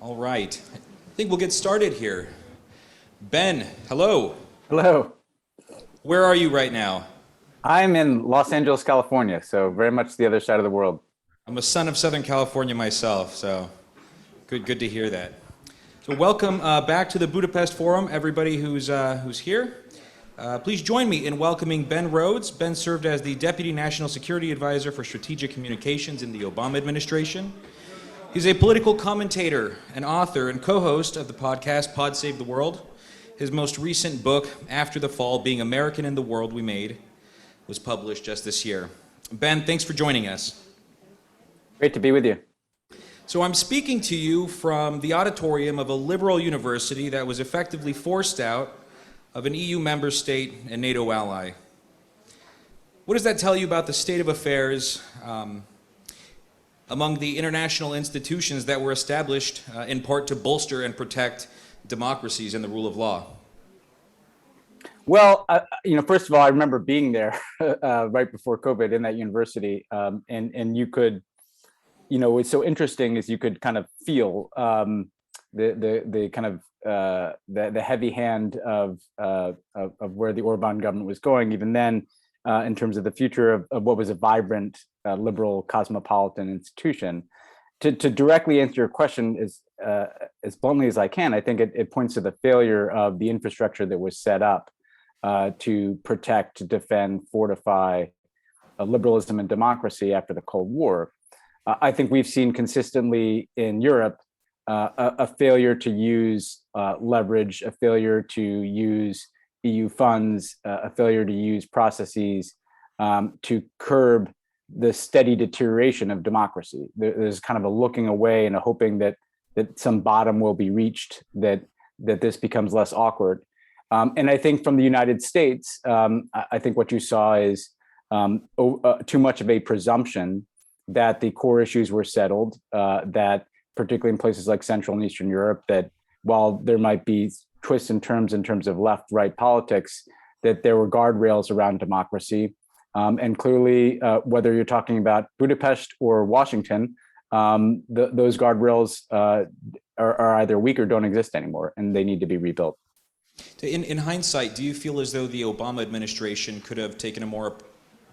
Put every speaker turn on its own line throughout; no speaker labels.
All right. I think we'll get started here. Ben, hello.
Hello.
Where are you right now?
I'm in Los Angeles, California, so very much the other side of the world.
I'm a son of Southern California myself, so good to hear that. So welcome back to the Budapest Forum, everybody who's here. Please join me in welcoming Ben Rhodes. Ben served as the Deputy National Security Advisor for Strategic Communications in the Obama administration. He's a political commentator, an author, and co-host of the podcast Pod Save the World. His most recent book, After the Fall, Being American in the World We Made, was published just this year. Ben, thanks for joining us.
Great to be with you.
So I'm speaking to you from the auditorium of a liberal university that was effectively forced out of an EU member state and NATO ally. What does that tell you about the state of affairs among the international institutions that were established in part to bolster and protect democracies and the rule of law?
Well, first of all, I remember being there right before COVID in that university, and you could, what's so interesting is you could kind of feel the kind of the heavy hand of where the Orban government was going, even then, in terms of the future of what was a vibrant liberal cosmopolitan institution. To directly answer your question as bluntly as I can, I think it points to the failure of the infrastructure that was set up to protect, to defend, fortify liberalism and democracy after the Cold War. I think we've seen consistently in Europe a failure to use leverage, a failure to use EU funds, a failure to use processes to curb the steady deterioration of democracy. There's kind of a looking away and a hoping that some bottom will be reached, that this becomes less awkward. And I think from the United States, I think what you saw is too much of a presumption that the core issues were settled, that particularly in places like Central and Eastern Europe, that while there might be twists and turns in terms of left-right politics, that there were guardrails around democracy. And clearly, whether you're talking about Budapest or Washington, those guardrails are either weak or don't exist anymore, and they need to be rebuilt.
In hindsight, do you feel as though the Obama administration could have taken a more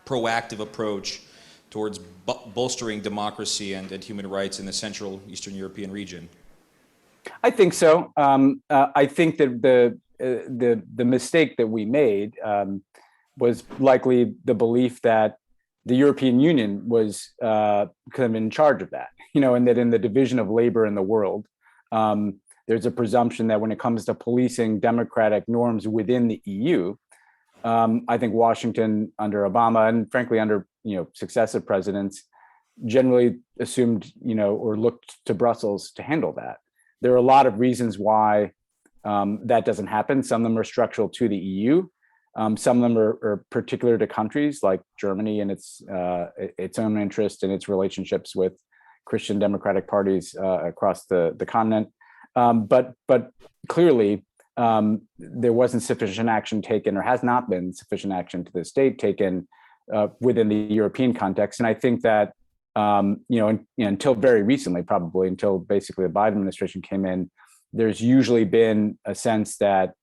proactive approach towards bolstering democracy and human rights in the Central Eastern European region?
I think so. I think that the mistake that we made was likely the belief that the European Union was kind of in charge of that, and that in the division of labor in the world, there's a presumption that when it comes to policing democratic norms within the EU, I think Washington under Obama and frankly under successive presidents generally assumed or looked to Brussels to handle that. There are a lot of reasons why that doesn't happen. Some of them are structural to the EU. Some of them are particular to countries like Germany and its own interest and its relationships with Christian democratic parties across the continent. But clearly, there wasn't sufficient action taken, or has not been sufficient action to this date taken within the European context. And I think that until very recently, probably until basically the Biden administration came in, there's usually been a sense that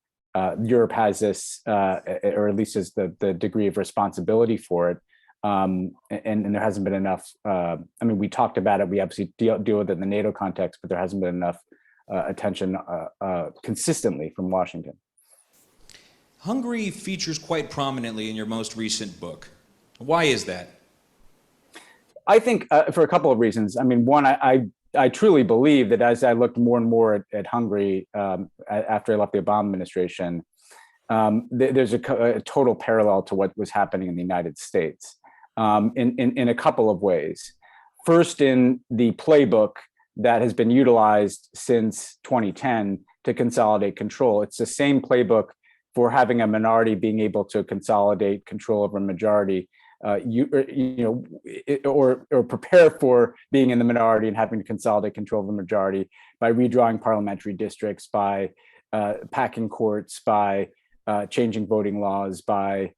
Europe has this, or at least is the degree of responsibility for it. And there hasn't been enough. We talked about it. We obviously deal with it in the NATO context, but there hasn't been enough attention consistently from Washington.
Hungary features quite prominently in your most recent book. Why is that?
I think for a couple of reasons. One, I truly believe that as I looked more and more at Hungary after I left the Obama administration, there's a total parallel to what was happening in the United States in a couple of ways. First, in the playbook that has been utilized since 2010 to consolidate control. It's the same playbook for having a minority being able to consolidate control over a majority, or prepare for being in the minority and having to consolidate control of the majority by redrawing parliamentary districts, by packing courts, by changing voting laws, by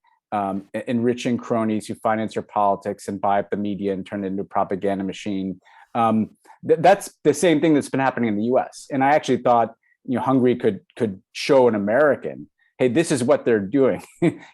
enriching cronies who finance your politics and buy up the media and turn it into a propaganda machine, That's the same thing that's been happening in the US. And I actually thought, Hungary could show an American, hey, this is what they're doing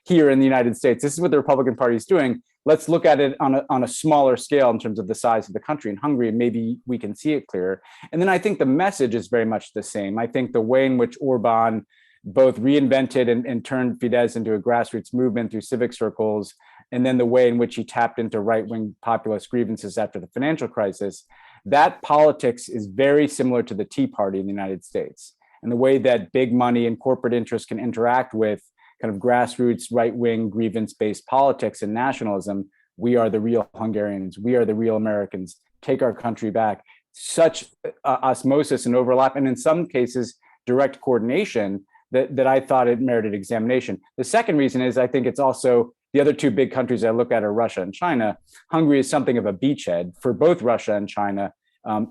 here in the United States. This is what the Republican Party is doing. Let's look at it on a smaller scale in terms of the size of the country in Hungary, and maybe we can see it clearer. And then I think the message is very much the same. I think the way in which Orban both reinvented and turned Fidesz into a grassroots movement through civic circles, and then the way in which he tapped into right-wing populist grievances after the financial crisis, that politics is very similar to the Tea Party in the United States. And the way that big money and corporate interests can interact with kind of grassroots, right-wing, grievance-based politics and nationalism. We are the real Hungarians. We are the real Americans. Take our country back. Such osmosis and overlap, and in some cases, direct coordination that I thought it merited examination. The second reason is I think it's also the other two big countries I look at are Russia and China. Hungary is something of a beachhead for both Russia and China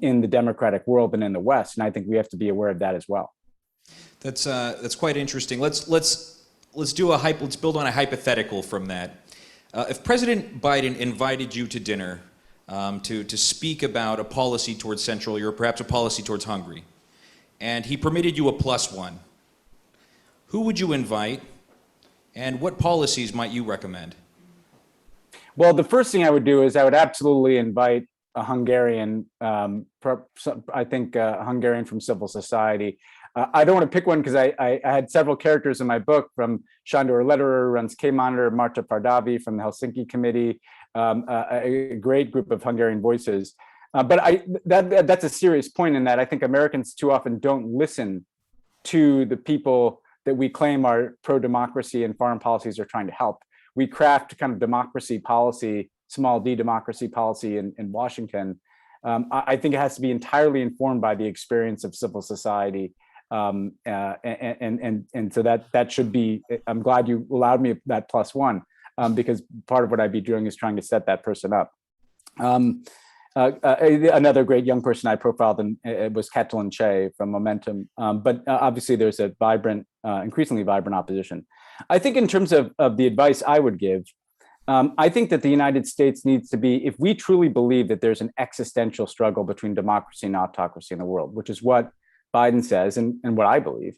in the democratic world and in the West, and I think we have to be aware of that as well.
That's quite interesting. Let's build on a hypothetical from that. If President Biden invited you to dinner to speak about a policy towards Central Europe, perhaps a policy towards Hungary, and he permitted you a +1, who would you invite, and what policies might you recommend?
Well, the first thing I would do is I would absolutely invite a Hungarian, I think a Hungarian from civil society. I don't want to pick one because I had several characters in my book, from Sándor Lederer, who runs K-Monitor, Marta Pardavi from the Helsinki Committee, a great group of Hungarian voices. But that's a serious point in that I think Americans too often don't listen to the people that we claim are pro-democracy and foreign policies are trying to help. We craft kind of democracy policy, small d democracy policy in Washington. I think it has to be entirely informed by the experience of civil society. And so that should be, I'm glad you allowed me that +1, because part of what I'd be doing is trying to set that person up. Another great young person I profiled was Catalin Che from Momentum, but obviously there's a vibrant, increasingly vibrant opposition. I think in terms of the advice I would give, I think that the United States needs to be, if we truly believe that there's an existential struggle between democracy and autocracy in the world, which is what Biden says and what I believe,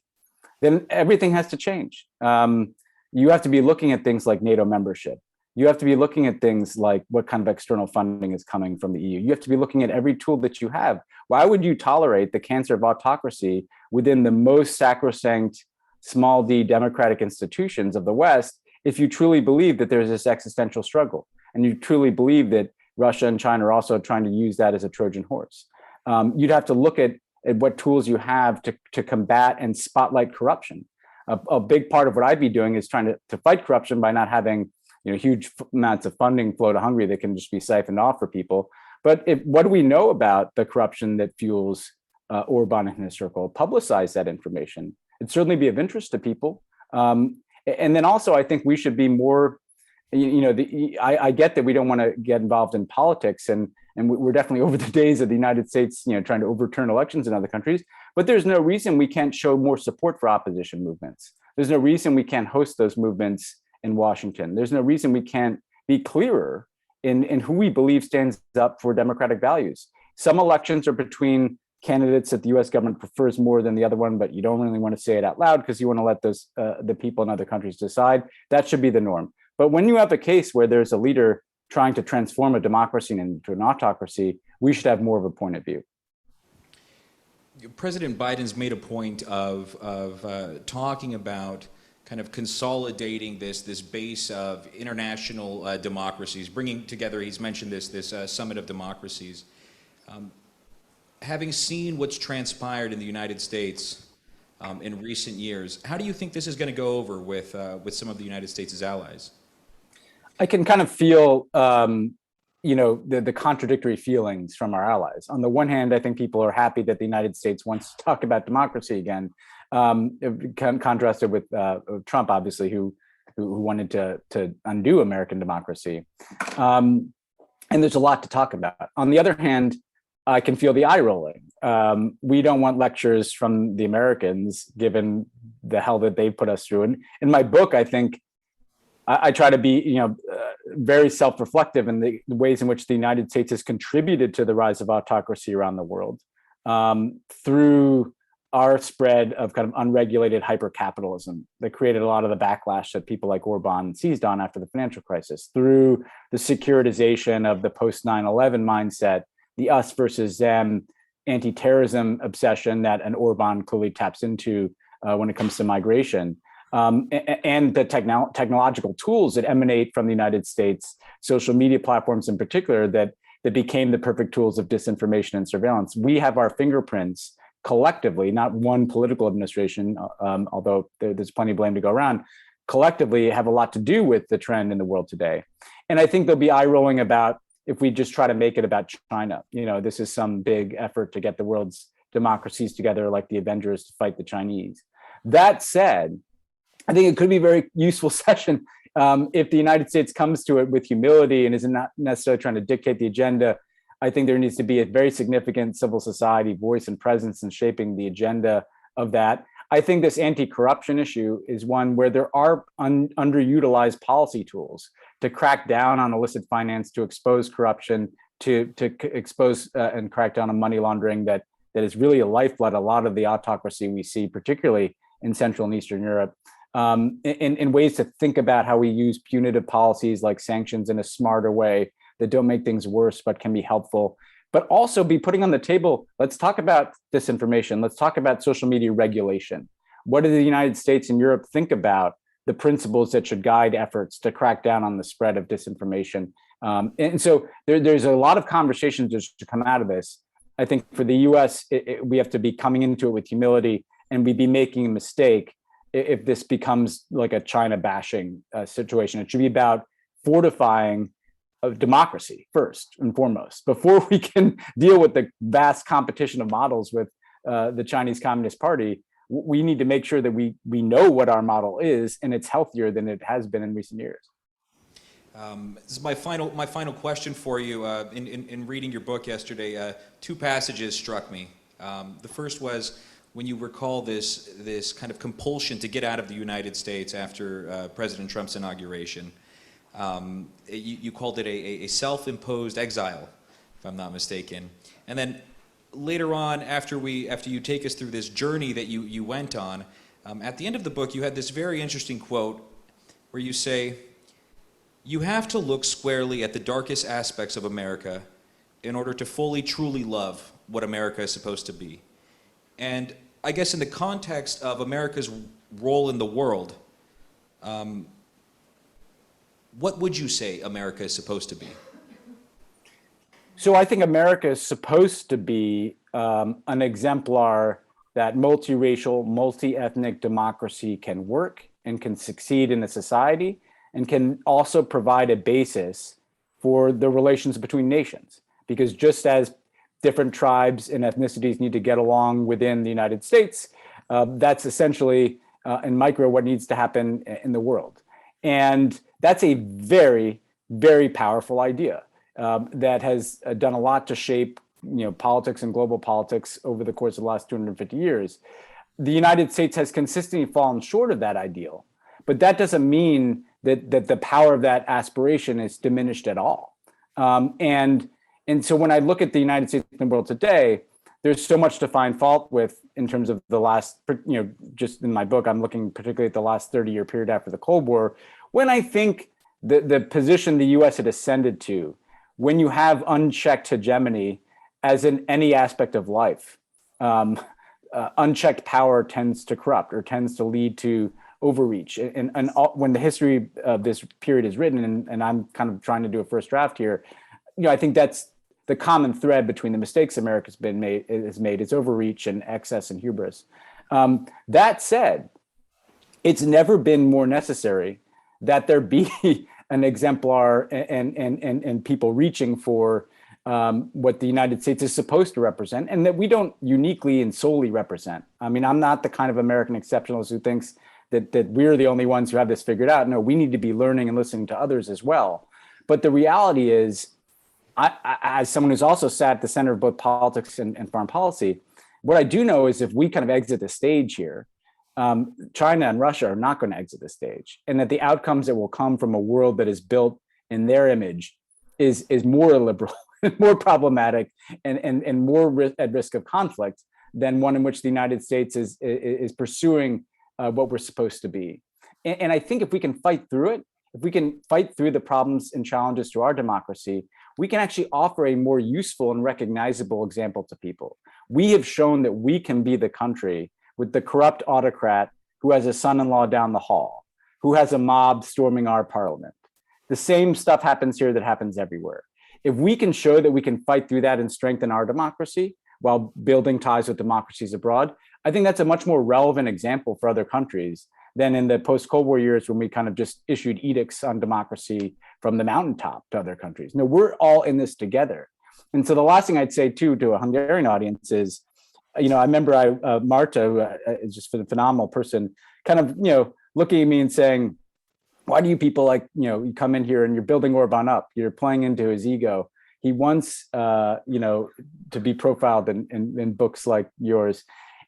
then everything has to change. You have to be looking at things like NATO membership. You have to be looking at things like what kind of external funding is coming from the EU. You have to be looking at every tool that you have. Why would you tolerate the cancer of autocracy within the most sacrosanct small d democratic institutions of the West if you truly believe that there's this existential struggle and you truly believe that Russia and China are also trying to use that as a Trojan horse? You'd have to look at what tools you have to combat and spotlight corruption. A big part of what I'd be doing is trying to fight corruption by not having huge amounts of funding flow to Hungary that can just be siphoned off for people. But what do we know about the corruption that fuels Orban and his circle? Publicize that information. It'd certainly be of interest to people. And then also, I think we should be more, I get that we don't want to get involved in politics, and we're definitely over the days of the United States, trying to overturn elections in other countries, but there's no reason we can't show more support for opposition movements. There's no reason we can't host those movements in Washington. There's no reason we can't be clearer in who we believe stands up for democratic values. Some elections are between candidates that the US government prefers more than the other one, but you don't really want to say it out loud because you want to let those the people in other countries decide. That should be the norm. But when you have a case where there's a leader trying to transform a democracy into an autocracy, we should have more of a point of view.
President Biden's made a point of talking about kind of consolidating this base of international democracies, bringing together, he's mentioned this summit of democracies. Having seen what's transpired in the United States in recent years, how do you think this is going to go over with some of the United States' allies?
I can kind of feel, the contradictory feelings from our allies. On the one hand, I think people are happy that the United States wants to talk about democracy again, contrasted with Trump, obviously, who wanted to undo American democracy. And there's a lot to talk about. On the other hand, I can feel the eye rolling. We don't want lectures from the Americans, given the hell that they've put us through. And in my book, I think I try to be, very self-reflective in the ways in which the United States has contributed to the rise of autocracy around the world through our spread of kind of unregulated hyper-capitalism that created a lot of the backlash that people like Orban seized on after the financial crisis, through the securitization of the post 9/11 mindset, the us versus them anti-terrorism obsession that an Orban clearly taps into when it comes to migration, and the technological tools that emanate from the United States, social media platforms in particular, that became the perfect tools of disinformation and surveillance. We have our fingerprints collectively, not one political administration, although there's plenty of blame to go around, collectively have a lot to do with the trend in the world today. And I think there'll be eye rolling about if we just try to make it about China. This is some big effort to get the world's democracies together like the Avengers to fight the Chinese. That said, I think it could be a very useful session if the United States comes to it with humility and is not necessarily trying to dictate the agenda. I think there needs to be a very significant civil society voice and presence in shaping the agenda of that. I think this anti-corruption issue is one where there are underutilized policy tools to crack down on illicit finance, to expose corruption, to expose and crack down on money laundering that is really a lifeblood, a lot of the autocracy we see, particularly in Central and Eastern Europe, in ways to think about how we use punitive policies like sanctions in a smarter way that don't make things worse, but can be helpful, but also be putting on the table, let's talk about disinformation. Let's talk about social media regulation. What do the United States and Europe think about the principles that should guide efforts to crack down on the spread of disinformation? And so there's a lot of conversations that should come out of this. I think for the US, we have to be coming into it with humility, and we'd be making a mistake if this becomes like a China bashing situation. It should be about fortifying of democracy first and foremost, before we can deal with the vast competition of models with the Chinese Communist Party. We need to make sure that we know what our model is, and it's healthier than it has been in recent years.
This is my final question for you. In reading your book yesterday, two passages struck me. The first was when you recall this kind of compulsion to get out of the United States after President Trump's inauguration. You called it a self-imposed exile, if I'm not mistaken. And then later on, after you take us through this journey that you went on, at the end of the book, you had this very interesting quote where you say, "You have to look squarely at the darkest aspects of America in order to fully, truly love what America is supposed to be." And I guess in the context of America's role in the world, what would you say America is supposed to be?
So I think America is supposed to be an exemplar that multiracial, multi-ethnic democracy can work and can succeed in a society, and can also provide a basis for the relations between nations. Because just as different tribes and ethnicities need to get along within the United States, that's essentially in micro what needs to happen in the world. And that's a very, very powerful idea that has done a lot to shape politics and global politics over the course of the last 250 years. The United States has consistently fallen short of that ideal, but that doesn't mean that the power of that aspiration is diminished at all. And so when I look at the United States and the world today, there's so much to find fault with in terms of the last, just in my book, I'm looking particularly at the last 30-year period after the Cold War, when I think the position the US had ascended to, when you have unchecked hegemony, as in any aspect of life, unchecked power tends to corrupt or tends to lead to overreach. And when the history of this period is written, and I'm kind of trying to do a first draft here, I think that's the common thread between the mistakes America's made is overreach and excess and hubris. That said, it's never been more necessary that there be an exemplar and people reaching for what the United States is supposed to represent, and that we don't uniquely and solely represent. I mean, I'm not the kind of American exceptionalist who thinks that we're the only ones who have this figured out. No, we need to be learning and listening to others as well. But the reality is, I as someone who's also sat at the center of both politics and foreign policy, what I do know is if we kind of exit the stage here, China and Russia are not going to exit the stage, and that the outcomes that will come from a world that is built in their image is more illiberal, more problematic, and more at risk of conflict than one in which the United States is pursuing what we're supposed to be. And I think if we can fight through it, if we can fight through the problems and challenges to our democracy, we can actually offer a more useful and recognizable example to people. We have shown that we can be the country with the corrupt autocrat who has a son-in-law down the hall, who has a mob storming our parliament. The same stuff happens here that happens everywhere. If we can show that we can fight through that and strengthen our democracy while building ties with democracies abroad, I think that's a much more relevant example for other countries than in the post-Cold War years when we kind of just issued edicts on democracy from the mountaintop to other countries. No, we're all in this together. And so the last thing I'd say too to a Hungarian audience is, I remember Marta, who is just a phenomenal person, kind of, looking at me and saying, why do you people you come in here and you're building Orban up, you're playing into his ego. He wants, to be profiled in books like yours.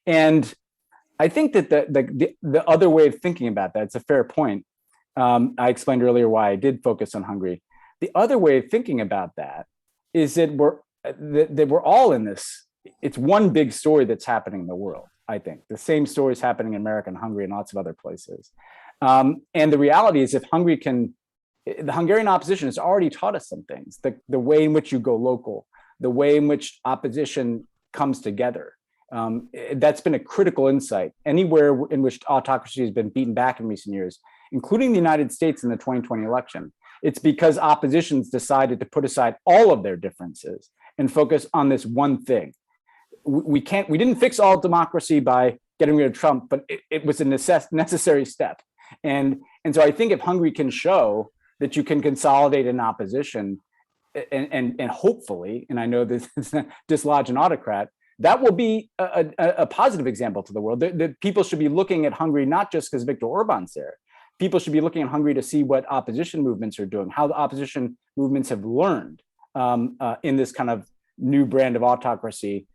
And I think that the other way of thinking about that, it's a fair point. I explained earlier why I did focus on Hungary. The other way of thinking about that is that we're all in this. It's one big story that's happening in the world, I think. The same story is happening in America and Hungary and lots of other places. And the reality is if the Hungarian opposition has already taught us some things, the way in which you go local, the way in which opposition comes together. That's been a critical insight. Anywhere in which autocracy has been beaten back in recent years, including the United States in the 2020 election, it's because oppositions decided to put aside all of their differences and focus on this one thing. We didn't fix all democracy by getting rid of Trump, but it was a necessary step. And so I think if Hungary can show that you can consolidate an opposition and hopefully, and I know this is dislodge an autocrat, that will be a positive example to the world. The people should be looking at Hungary, not just because Viktor Orban's there. People should be looking at Hungary to see what opposition movements are doing, how the opposition movements have learned in this kind of new brand of autocracy,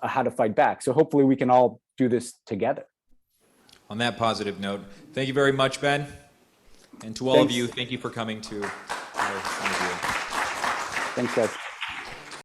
how to fight back. So hopefully we can all do this together.
On that positive note, thank you very much, Ben. And to all of you, thank you for coming to our interview.
Thanks, guys.